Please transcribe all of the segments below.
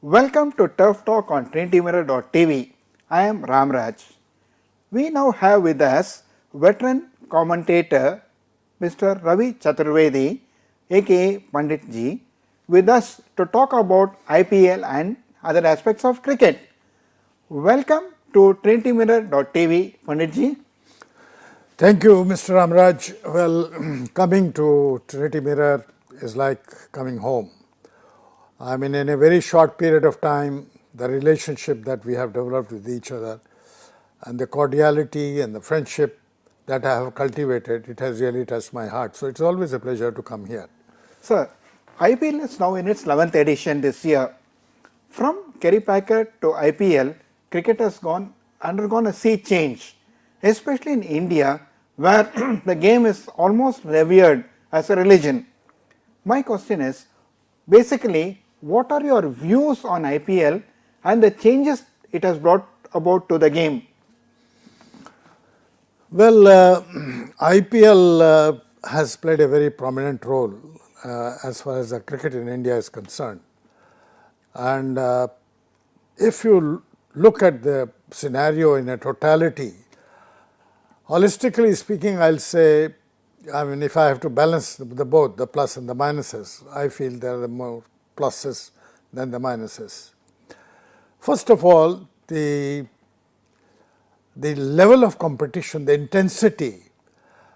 Welcome to Turf Talk on TrinityMirror.tv. I am Ramraj. We now have with us veteran commentator Mr. Ravi Chaturvedi aka Pandit ji with us to talk about IPL and other aspects of cricket. Welcome to TrinityMirror.tv, Pandit ji. Thank you, Mr. Ramraj. Well, coming to Trinity Mirror is like coming home. I mean, in a very short period of time, the relationship that we have developed with each other and the cordiality and the friendship that I have cultivated, it has really touched my heart. So it's always a pleasure to come here. Sir, IPL is now in its 11th edition this year. From Kerry Packer to IPL, cricket has undergone a sea change, especially in India, where the game is almost revered as a religion. My question is, basically, what are your views on IPL and the changes it has brought about to the game? Well, IPL has played a very prominent role as far as the cricket in India is concerned. And if you look at the scenario in a totality, holistically speaking, I'll say, I mean, if I have to balance the both, the plus and the minuses, I feel there are more pluses than the minuses. First of all, the level of competition, the intensity,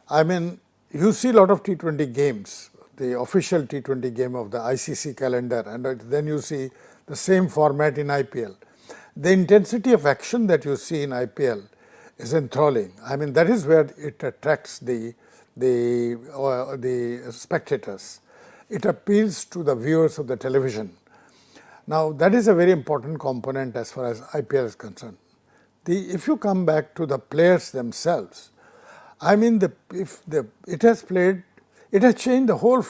I mean, you see a lot of T20 games, the official T20 game of the ICC calendar, and then you see the same format in IPL. The intensity of action that you see in IPL is enthralling. I mean, that is where it attracts the spectators. It appeals to the viewers of the television. Now, that is a very important component as far as IPL is concerned. If you come back to the players themselves, I mean, it has changed the whole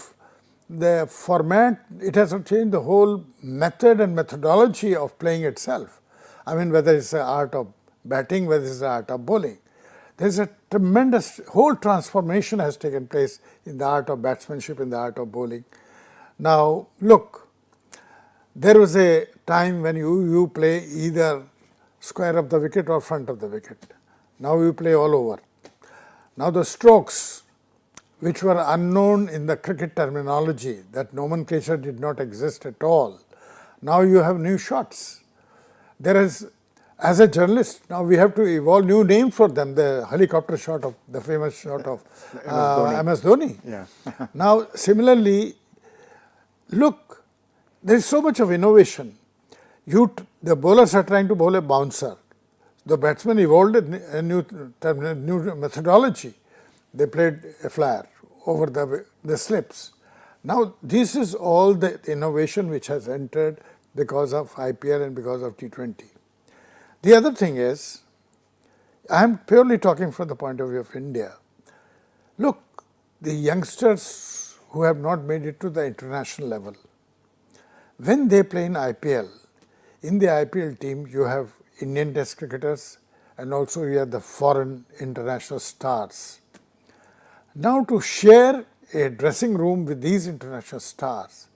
the format, it has changed the whole method and methodology of playing itself. I mean, whether it's the art of batting, whether it's the art of bowling. There's a tremendous, whole transformation has taken place in the art of batsmanship, in the art of bowling. Now, look, there was a time when you play either square of the wicket or front of the wicket. Now you play all over. Now the strokes, which were unknown in the cricket terminology, that nomenclature did not exist at all. Now you have new shots. There is, as a journalist, now we have to evolve new names for them, the helicopter shot of, the famous shot of MS Dhoni. Yeah. Now similarly, look, there is so much of innovation. The bowlers are trying to bowl a bouncer. The batsmen evolved a new methodology. They played a flare over the slips. Now, this is all the innovation which has entered because of IPL and because of T20. The other thing is, I am purely talking from the point of view of India. Look, the youngsters who have not made it to the international level, when they play in IPL, in the IPL team, you have Indian Test cricketers and also you have the foreign international stars. Now, to share a dressing room with these international stars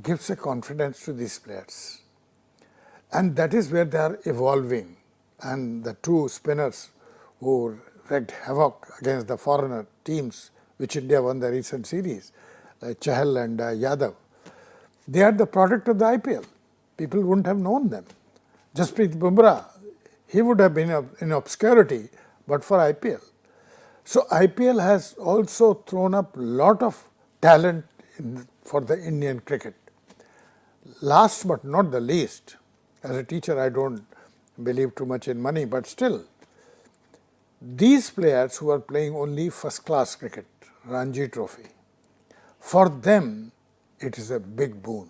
gives a confidence to these players. And that is where they are evolving. And the two spinners who wreaked havoc against the foreigner teams, which India won the recent series, like Chahal and Yadav, they are the product of the IPL. People wouldn't have known them. Jasprit Bumrah, he would have been in obscurity, but for IPL. So IPL has also thrown up a lot of talent for the Indian cricket. Last but not the least, as a teacher I don't believe too much in money, but still, these players who are playing only first class cricket, Ranji Trophy, for them it is a big boon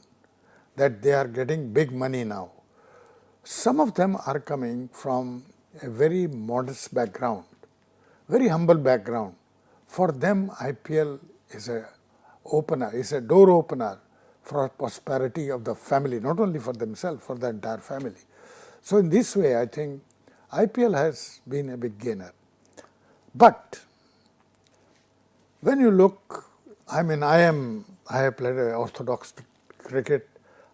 that they are getting big money now. Some of them are coming from a very modest background, very humble background. For them, IPL is a door opener for prosperity of the family, not only for themselves, for the entire family. So in this way, I think IPL has been a big gainer. But when you look, I mean, I have played orthodox cricket.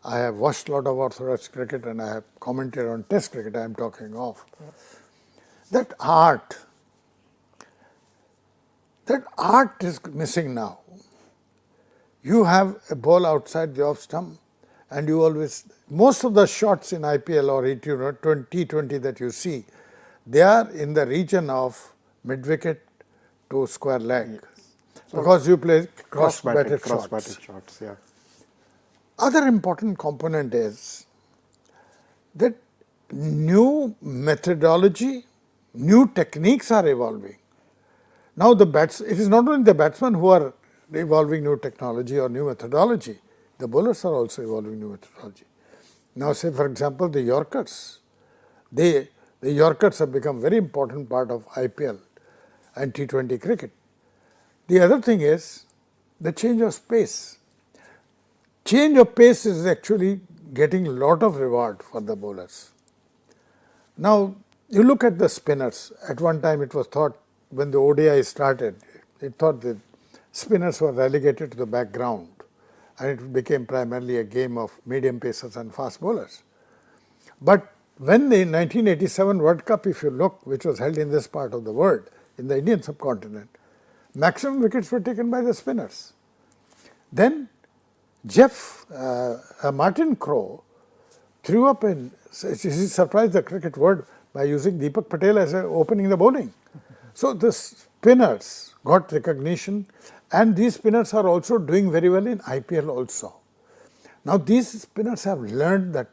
I have watched a lot of orthodox cricket and I have commented on test cricket I am talking of. That art is missing now. You have a ball outside the off stump and you always, most of the shots in IPL or T20 that you see, they are in the region of mid wicket to square leg, So because you play cross-batted cross-batted shots. shots, yeah. Other important component is that new methodology, new techniques are evolving. Now it is not only the batsmen who are evolving new technology or new methodology, the bowlers are also evolving new methodology. Now say for example the Yorkers, the Yorkers have become very important part of IPL and T20 cricket. The other thing is the change of pace. Change of pace is actually getting a lot of reward for the bowlers. Now, you look at the spinners. At one time it was thought, when the ODI started, it thought that spinners were relegated to the background and it became primarily a game of medium pacers and fast bowlers. But when the 1987 World Cup, if you look, which was held in this part of the world, in the Indian subcontinent, maximum wickets were taken by the spinners. Then Martin Crowe threw up he surprised the cricket world by using Deepak Patel as opening the bowling. So the spinners got recognition, and these spinners are also doing very well in IPL also. Now these spinners have learned that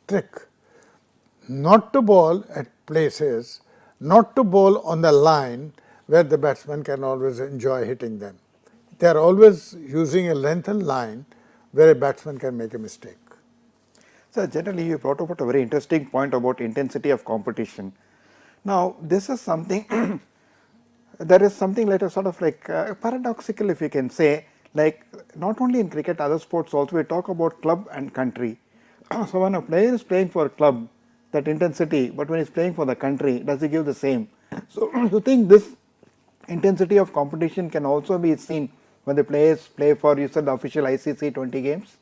trick, not to bowl at places, not to bowl on the line where the batsman can always enjoy hitting them. They are always using a lengthened line where a batsman can make a mistake. So generally you brought about a very interesting point about intensity of competition. Now this is something there is something like a sort of like paradoxical, if you can say, like not only in cricket, other sports also we talk about club and country. So when a player is playing for a club, that intensity, but when he's playing for the country, does he give the same? So you think this intensity of competition can also be seen when the players play for, you said, the official ICC 20 games?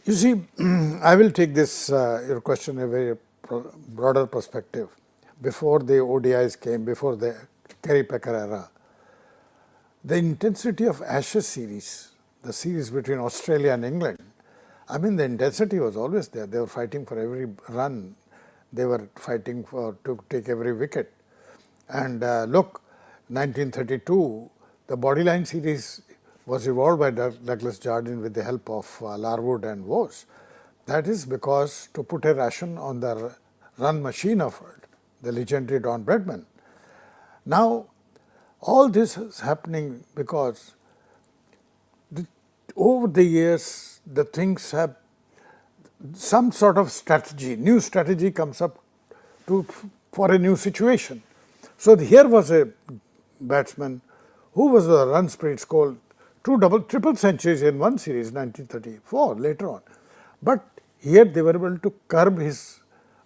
You see, I will take this your question a very broader perspective. Before the ODIs came, before the Kerry Packer era, the intensity of Ashes series, the series between Australia and England, I mean the intensity was always there. They were fighting for every run. They were fighting to take every wicket. And look, 1932, the Bodyline series was evolved by Douglas Jardine with the help of Larwood and Walsh. That is because to put a ration on the run machine of the legendary Don Bradman. Now, all this is happening because over the years, the things have some sort of strategy, new strategy comes up for a new situation. So here was a batsman who was the run spree scored two triple centuries in one series, 1934 later on. But here they were able to curb his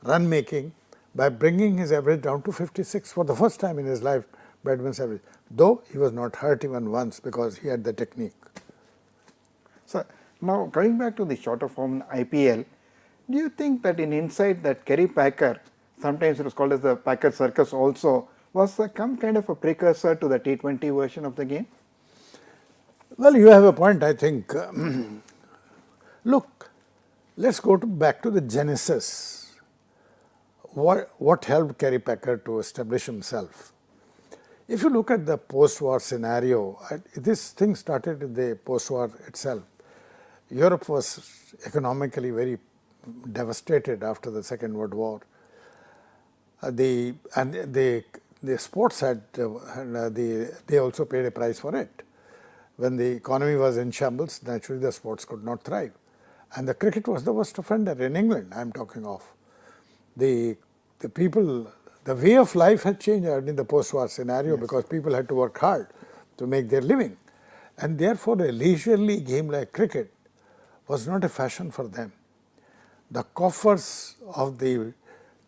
run making by bringing his average down to 56 for the first time in his life, Bradman's average, though he was not hurt even once because he had the technique. So now coming back to the shorter form IPL, do you think that in inside that Kerry Packer, sometimes it was called as the Packer Circus also, was some kind of a precursor to the T20 version of the game? Well, you have a point, I think. Look, let's go back to the genesis. What helped Kerry Packer to establish himself? If you look at the post-war scenario, this thing started in the post-war itself. Europe was economically very devastated after the Second World War. The sports they also paid a price for it. When the economy was in shambles, naturally the sports could not thrive. And the cricket was the worst offender in England, I am talking of. The people, the way of life had changed in the post-war scenario because people had to work hard to make their living. And therefore, a leisurely game like cricket was not a fashion for them. The coffers of the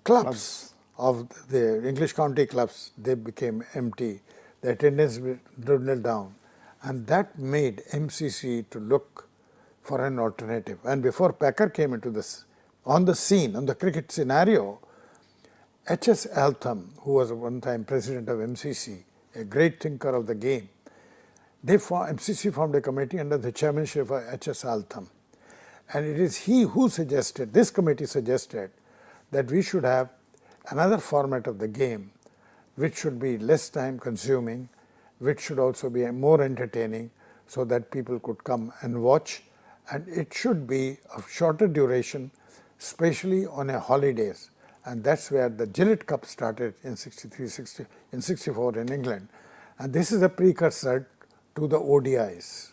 clubs, of the English county clubs, they became empty. The attendance dwindled down. And that made MCC to look for an alternative. And before Packer came into this, on the scene, on the cricket scenario, H.S. Altham, who was one time president of MCC, a great thinker of the game, MCC formed a committee under the chairmanship of H.S. Altham. And it is he who suggested, this committee suggested, that we should have another format of the game which should be less time consuming, which should also be more entertaining so that people could come and watch, and it should be of shorter duration, especially on a holidays. And that's where the Gillette Cup started in 64 in England. And this is a precursor to the ODIs.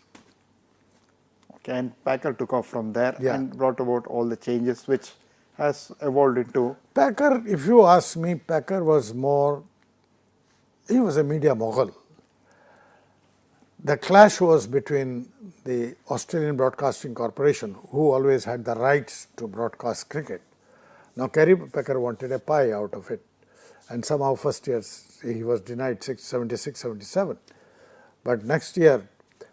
Okay, and Packer took off from there Yeah. and brought about all the changes which has evolved into. Packer, if you ask me, Packer was more, he was a media mogul. The clash was between the Australian Broadcasting Corporation, who always had the rights to broadcast cricket. Now, Kerry Packer wanted a pie out of it, and somehow first year he was denied 76, 77. But next year,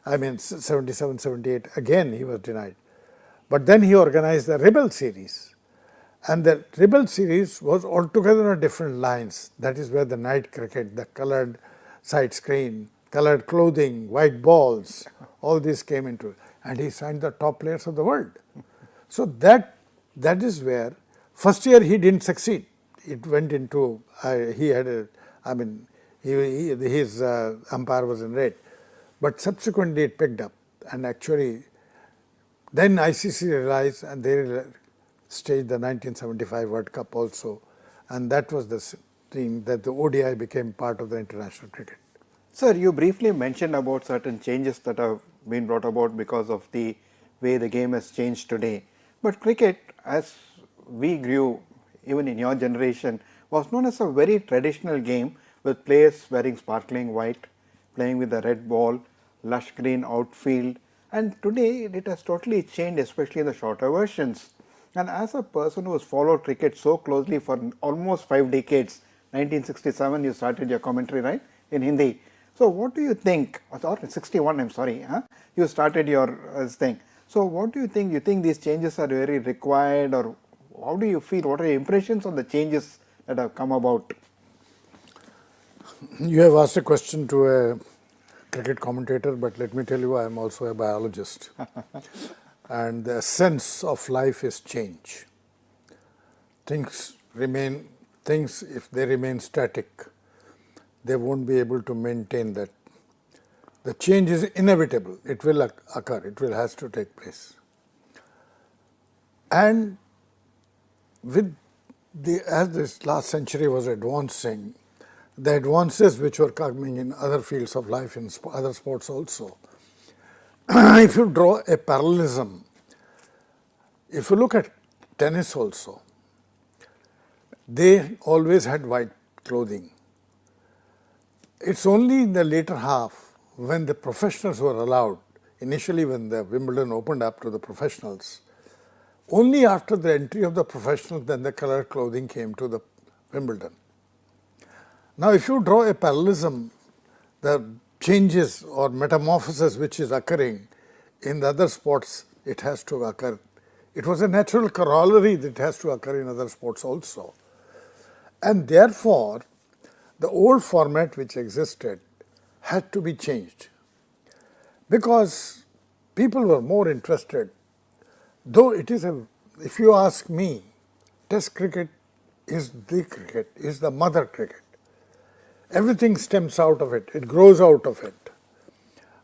I mean 77, 78, again he was denied. But then he organized the Rebel series. And the Rebel series was altogether on different lines. That is where the night cricket, the colored side screen, colored clothing, white balls, all this came into it. And he signed the top players of the world. So that is where, first year he didn't succeed. It went into, he had a, I mean, his umpire was in red. But subsequently it picked up. And actually, then ICC realized, and they staged the 1975 World Cup also, and that was the thing that the ODI became part of the international cricket. Sir, you briefly mentioned about certain changes that have been brought about because of the way the game has changed today. But cricket, as we grew, even in your generation, was known as a very traditional game with players wearing sparkling white, playing with a red ball, lush green outfield, and today it has totally changed, especially in the shorter versions. And as a person who has followed cricket so closely for almost 5 decades, 1967 you started your commentary, right, in Hindi. So what do you think, or 61, I'm sorry, you started your thing. So what do you think? You think these changes are very required, or how do you feel? What are your impressions on the changes that have come about? You have asked a question to a cricket commentator, but let me tell you, I am also a biologist. And the sense of life is change. Things, if they remain static, they won't be able to maintain that. The change is inevitable. It will occur. It has to take place. And as this last century was advancing, the advances which were coming in other fields of life, in other sports also, if you draw a parallelism, if you look at tennis also, they always had white clothing. It's only in the later half when the professionals were allowed, initially when the Wimbledon opened up to the professionals, only after the entry of the professionals then the colored clothing came to the Wimbledon. Now, if you draw a parallelism, the changes or metamorphosis which is occurring in the other sports, it has to occur. It was a natural corollary that has to occur in other sports also. And therefore, the old format which existed had to be changed because people were more interested. Though it is if you ask me, Test cricket is the mother cricket. Everything stems out of it, it grows out of it.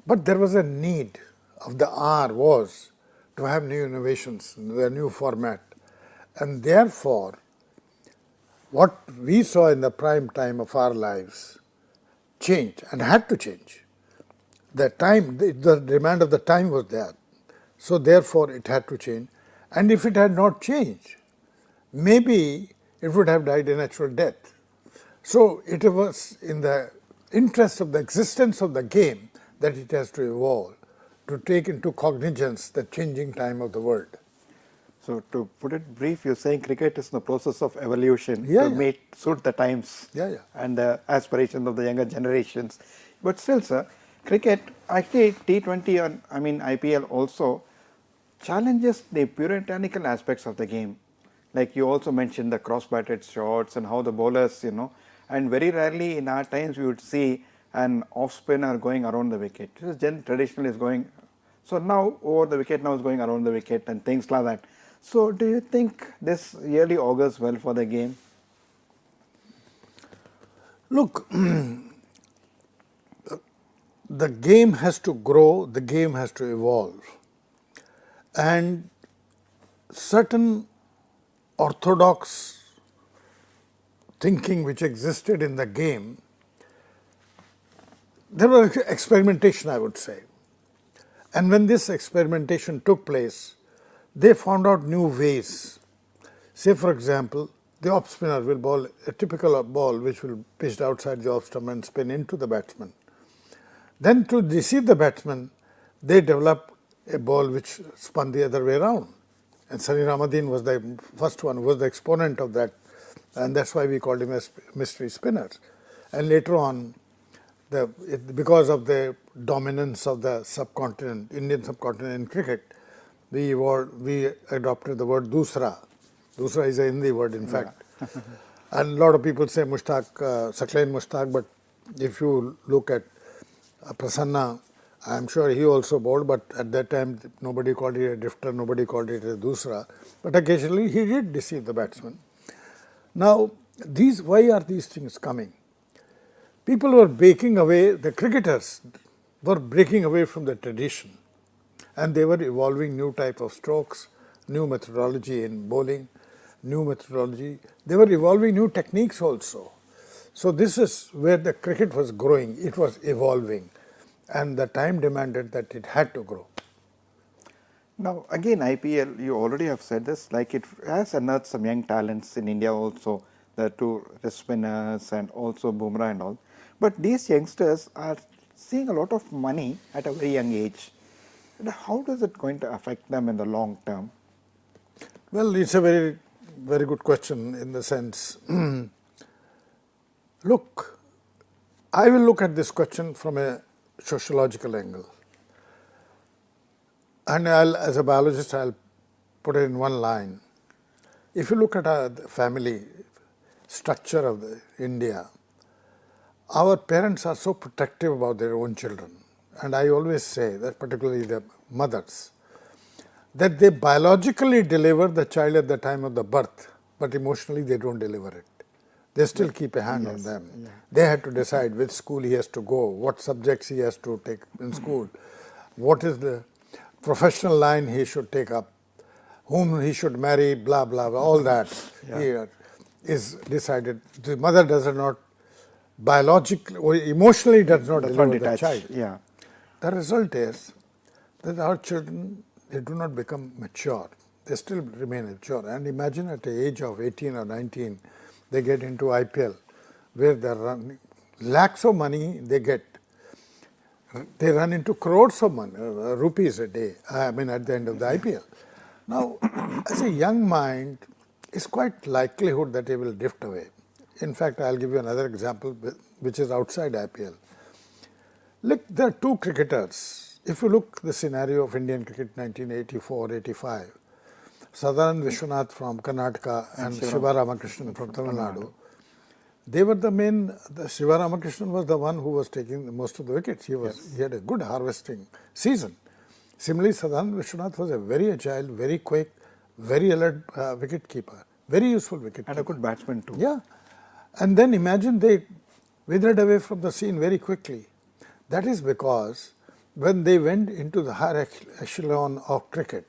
But there was a need of the hour was to have new innovations, the new format. And therefore, what we saw in the prime time of our lives changed and had to change. The time, the demand of the time was there. So therefore, it had to change. And if it had not changed, maybe it would have died a natural death. So it was in the interest of the existence of the game that it has to evolve, to take into cognizance the changing time of the world. So to put it brief, you're saying cricket is in the process of evolution Yeah. suit the times and the aspirations of the younger generations. But still, sir, cricket, actually T20 and IPL also, challenges the puritanical aspects of the game. Like you also mentioned the cross-batted shots and how the bowlers, and very rarely in our times we would see an off-spinner going around the wicket. Traditionally is going, so now over the wicket now is going around the wicket and things like that. So do you think this really augurs well for the game? Look, the game has to grow, the game has to evolve, and certain orthodox thinking which existed in the game, there was experimentation, I would say. And when this experimentation took place, they found out new ways. Say, for example, the off spinner will bowl a typical ball which will pitch outside the off stump and spin into the batsman. Then to deceive the batsman, they developed a ball which spun the other way around. And Sunny Ramadin was the first one, was the exponent of that, and that's why we called him as mystery spinners. And later on, because of the dominance of the subcontinent, Indian subcontinent in cricket, we adopted the word dusra. Dusra is a Hindi word, in fact. And a lot of people say Mushtaq, Saqlain Mushtaq, but if you look at Prasanna, I am sure he also bowled, but at that time nobody called it a drifter, nobody called it a dusra. But occasionally he did deceive the batsman. Now, why are these things coming? People were breaking away, the cricketers were breaking away from the tradition, and they were evolving new type of strokes, new methodology in bowling, new methodology. They were evolving new techniques also. So this is where the cricket was growing, it was evolving, and the time demanded that it had to grow. Now again IPL, you already have said this, like it has unearthed some young talents in India also, the two wrist spinners and also Bumrah and all. But these youngsters are seeing a lot of money at a very young age. And how does it going to affect them in the long term? Well, it's a very, very good question in the sense, look, I will look at this question from a sociological angle. And as a biologist, I'll put it in one line. If you look at the family structure of India, our parents are so protective about their own children. And I always say that particularly the mothers, that they biologically deliver the child at the time of the birth, but emotionally they don't deliver it. They still keep a hand on them. Yeah. They have to decide which school he has to go, what subjects he has to take in school, what is the professional line he should take up, whom he should marry, blah, blah, blah, all that here is decided. The mother does not biologically or emotionally does not deliver the child. Yeah. The result is that our children, they do not become mature. They still remain immature. And imagine at the age of 18 or 19, they get into IPL, where they run lakhs of money they get. They run into crores of money, rupees a day, I mean at the end of the IPL. Now, as a young mind, it's quite likelihood that they will drift away. In fact, I'll give you another example which is outside IPL. Look, there are two cricketers. If you look the scenario of Indian cricket 1984-85, Sadhanand Vishwanath from Karnataka and Shiva Ramakrishnan from Tamil Nadu, they were the main. Shiva Ramakrishnan was the one who was taking most of the wickets. He had a good harvesting season. Similarly, Sadhanand Vishwanath was a very agile, very quick, very alert wicket keeper, very useful wicket keeper. And a good batsman too. Yeah. And then imagine they withered away from the scene very quickly. That is because when they went into the higher echelon of cricket,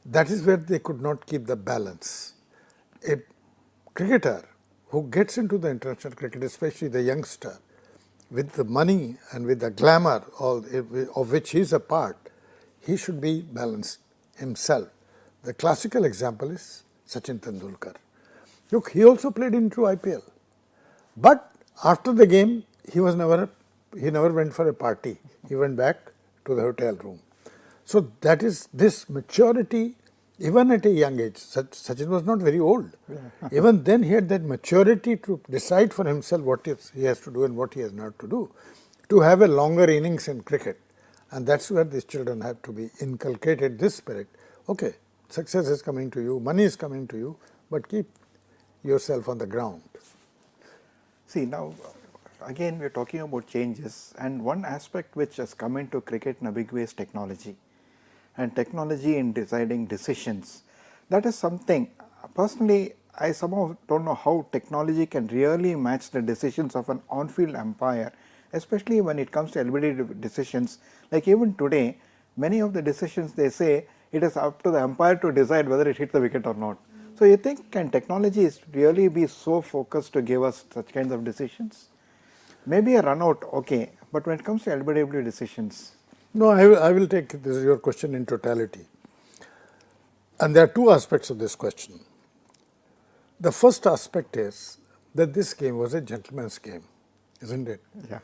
that is where they could not keep the balance. A cricketer who gets into the international cricket, especially the youngster, with the money and with the glamour of which he is a part, he should be balanced himself. The classical example is Sachin Tendulkar. Look, he also played into IPL, but after the game, he never went for a party. He went back to the hotel room. So that is this maturity, even at a young age. Sachin was not very old. Yeah. Even then, he had that maturity to decide for himself what he has to do and what he has not to do. To have a longer innings in cricket, And that's where these children have to be inculcated this spirit. Okay, success is coming to you, money is coming to you, but keep yourself on the ground. See, now again we are talking about changes, and one aspect which has come into cricket in a big way is technology, and technology in deciding decisions. That is something, personally, I somehow don't know how technology can really match the decisions of an on-field umpire, especially when it comes to LBD decisions. Like even today, many of the decisions they say it is up to the umpire to decide whether it hit the wicket or not. So you think, can technology really be so focused to give us such kinds of decisions? Maybe a run out, okay, but when it comes to LBW decisions. No, I will take this, your question in totality. And there are two aspects of this question. The first aspect is that this game was a gentleman's game, isn't it? Yeah.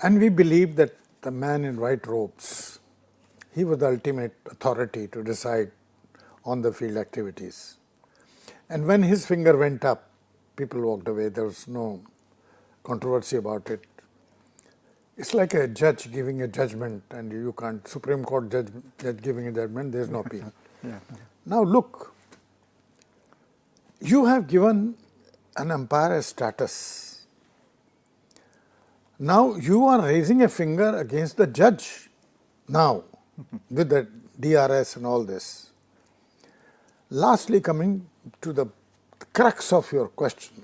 And we believe that the man in white robes, he was the ultimate authority to decide on the field activities. And when his finger went up, people walked away. There was no controversy about it. It's like a judge giving a judgment, and you can't, Supreme Court judge giving a judgment, there's no appeal. Yeah. Now look, you have given an umpire a status. Now you are raising a finger against the judge now with the DRS and all this. Lastly, coming to the crux of your question,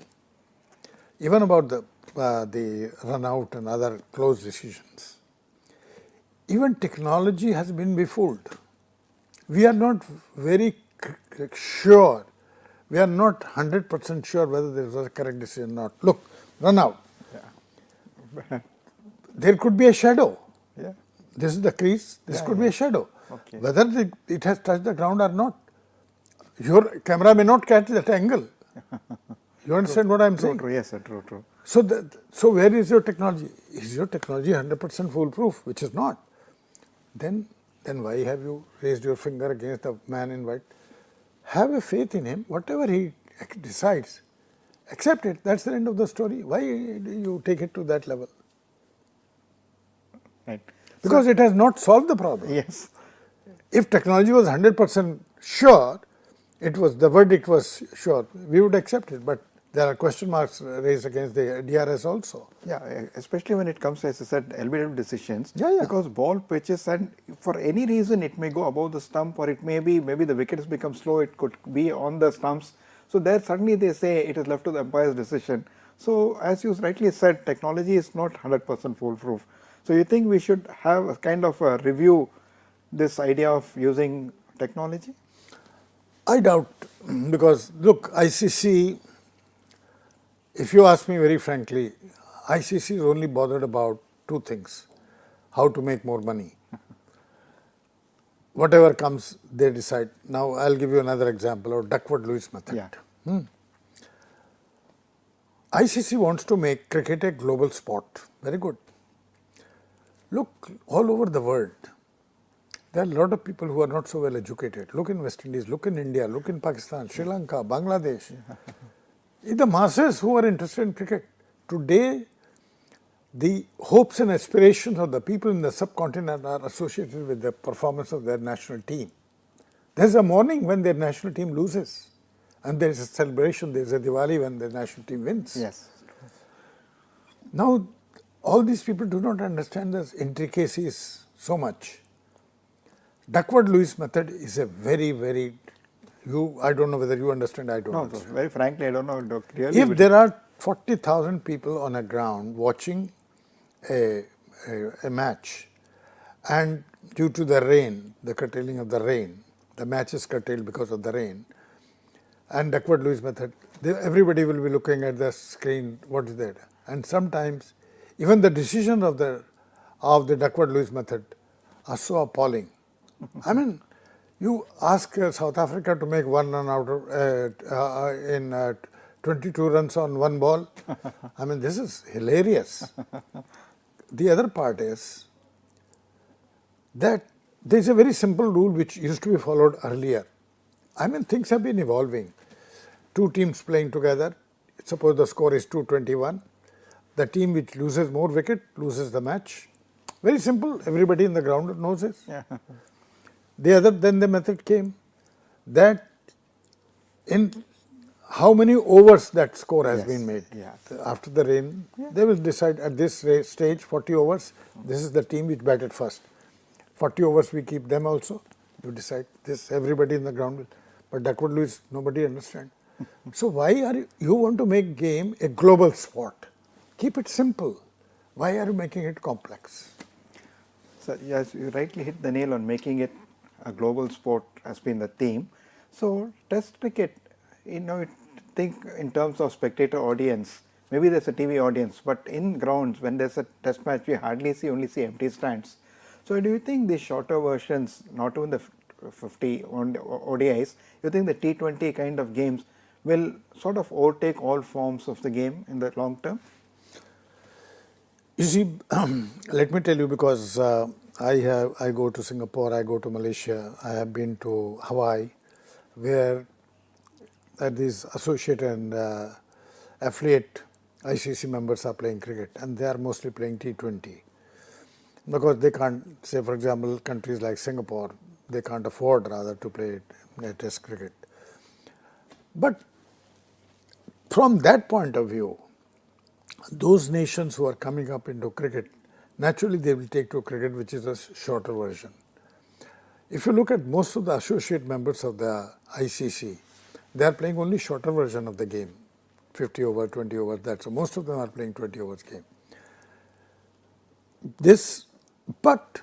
even about the run out and other close decisions, even technology has been befooled. We are not very sure, we are not 100% sure whether there was a correct decision or not. Look, run out. Yeah. There could be a shadow. Yeah. This is the crease, this could be a shadow. Okay. Whether it has touched the ground or not, your camera may not catch that angle. You understand what I am saying? True, yes, sir, true, true. So where is your technology? Is your technology 100% foolproof, which is not? Then why have you raised your finger against the man in white? Have a faith in him, whatever he decides, accept it, that's the end of the story. Why do you take it to that level? Right. Because it has not solved the problem. Yes. If technology was 100% sure, the verdict was sure, we would accept it, but there are question marks raised against the DRS also. Yeah, especially when it comes to, as I said, LBW decisions. Yeah, yeah. Because ball pitches, and for any reason it may go above the stump, or it may be, maybe the wicket has become slow, it could be on the stumps. So there suddenly they say it is left to the umpire's decision. So as you rightly said, technology is not 100% foolproof. So you think we should have a kind of a review this idea of using technology? I doubt, because look, ICC, if you ask me very frankly, ICC is only bothered about two things: how to make more money. Whatever comes, they decide. Now, I'll give you another example of Duckworth-Lewis method. Yeah. ICC wants to make cricket a global sport. Very good. Look, all over the world, there are a lot of people who are not so well educated. Look in West Indies, look in India, look in Pakistan, Sri Lanka, Bangladesh. The masses who are interested in cricket. Today, the hopes and aspirations of the people in the subcontinent are associated with the performance of their national team. There's a morning when their national team loses, and there is a celebration, there is a Diwali when the national team wins. Yes. Now, all these people do not understand the intricacies so much. Duckworth-Lewis method is a very, very, I don't know whether you understand, I don't No, understand. very frankly, I don't know. Clearly, If there are 40,000 people on a ground watching a match, and due to the rain, the curtailing of the rain, the match is curtailed because of the rain, and Duckworth-Lewis method, everybody will be looking at the screen, what is that? And sometimes even the decisions of the Duckworth-Lewis method are so appalling. I mean, you ask South Africa to make one run out in 22 runs on one ball. I mean, this is hilarious. The other part is that there is a very simple rule which used to be followed earlier. I mean, things have been evolving. Two teams playing together, suppose the score is 221. The team which loses more wicket loses the match. Very simple, everybody in the ground knows this. Yeah. Then the method came that in how many overs that score has Yes, been made. yeah. After the rain, they will decide at this stage 40 overs, this is the team which batted first. 40 overs we keep them also, you decide this, everybody in the ground will. But that would lose, nobody understand. So why are you want to make game a global sport? Keep it simple. Why are you making it complex? So yes, you rightly hit the nail on making it a global sport has been the theme. So Test cricket, think in terms of spectator audience. Maybe there's a TV audience, but in grounds when there's a Test match, we hardly only see empty stands. So do you think the shorter versions, not even the 50 ODIs, you think the T20 kind of games will sort of overtake all forms of the game in the long term? You see, let me tell you, because I go to Singapore, I go to Malaysia, I have been to Hawaii, where these associate and affiliate ICC members are playing cricket, and they are mostly playing T20, because they can't, say for example, countries like Singapore, they can't afford rather to play Test cricket. But from that point of view, those nations who are coming up into cricket, naturally they will take to cricket, which is a shorter version. If you look at most of the associate members of the ICC, they are playing only shorter version of the game, 50 over, 20 over, that's so most of them are playing 20 overs game. But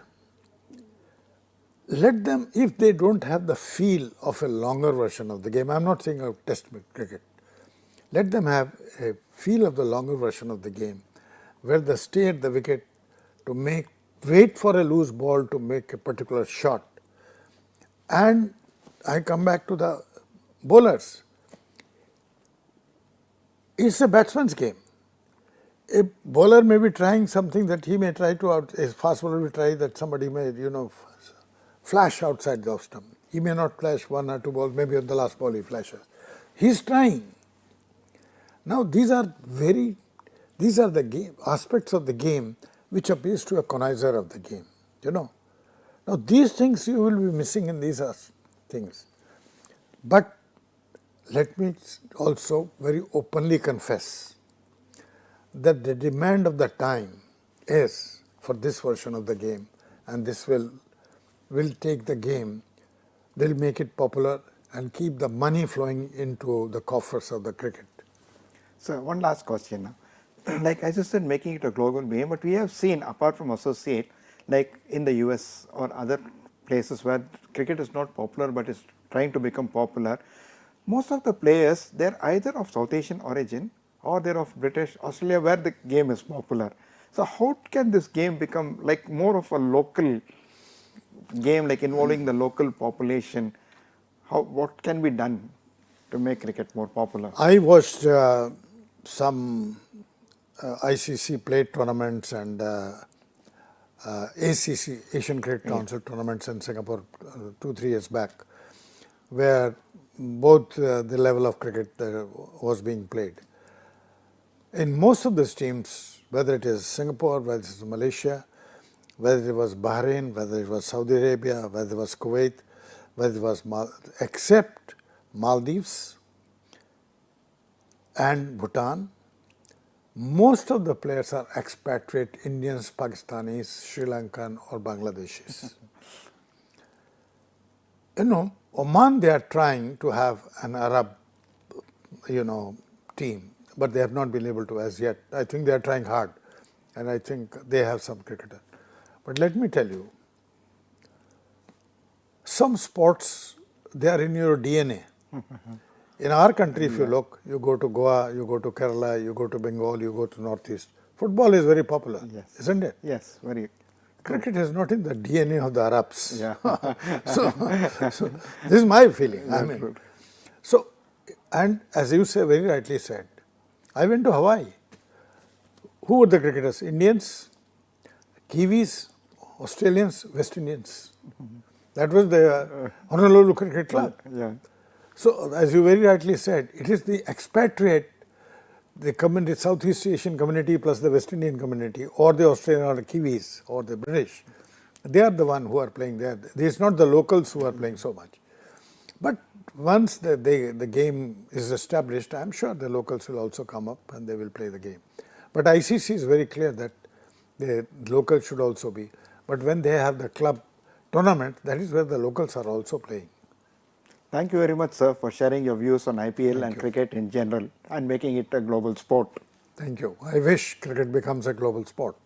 let them, if they don't have the feel of a longer version of the game, I am not saying of Test cricket, let them have a feel of the longer version of the game, where they stay at the wicket to wait for a loose ball to make a particular shot. And I come back to the bowlers. It's a batsman's game. A bowler may be trying something that he may try to a fast bowler will try that somebody may, flash outside the off stump. He may not flash one or two balls, maybe on the last ball he flashes. He's trying. Now these are the game aspects of the game which appeals to a connoisseur of the game, Now these things you will be missing in these things. But let me also very openly confess that the demand of the time is for this version of the game, and this will take the game, they'll make it popular and keep the money flowing into the coffers of the cricket. So one last question now. Like as you said, making it a global game, but we have seen, apart from associate, like in the US or other places where cricket is not popular but is trying to become popular, most of the players, they're either of South Asian origin or they're of British, Australia, where the game is popular. So how can this game become like more of a local game, like involving the local population? What can be done to make cricket more popular? I watched some ICC played tournaments and ACC, Asian Cricket Council tournaments in Singapore 2-3 years back, where both the level of cricket was being played. In most of these teams, whether it is Singapore, whether it is Malaysia, whether it was Bahrain, whether it was Saudi Arabia, whether it was Kuwait, whether it was except Maldives and Bhutan, most of the players are expatriate Indians, Pakistanis, Sri Lankan or Bangladeshis. Oman, they are trying to have an Arab, team, but they have not been able to as yet. I think they are trying hard, and I think they have some cricketers. But let me tell you, some sports, they are in your DNA. In our country, if you look, you go to Goa, you go to Kerala, you go to Bengal, you go to Northeast. Football is very popular, isn't it? Yes, very. Cricket is not in the DNA of the Arabs. Yeah. so this is my feeling. I mean, so, and as you say, very rightly said, I went to Hawaii. Who were the cricketers? Indians, Kiwis, Australians, West Indians. That was the Honolulu Cricket Club. Yeah. So, as you very rightly said, it is the expatriate the community, Southeast Asian community plus the West Indian community, or the Australian or the Kiwis or the British, they are the one who are playing there. It's not the locals who are playing so much. But once the game is established, I'm sure the locals will also come up and they will play the game. But ICC is very clear that the locals should also be. But when they have the club tournament, that is where the locals are also playing. Thank you very much, sir, for sharing your views on IPL Thank and you. cricket in general and making it a global sport. Thank you. I wish cricket becomes a global sport.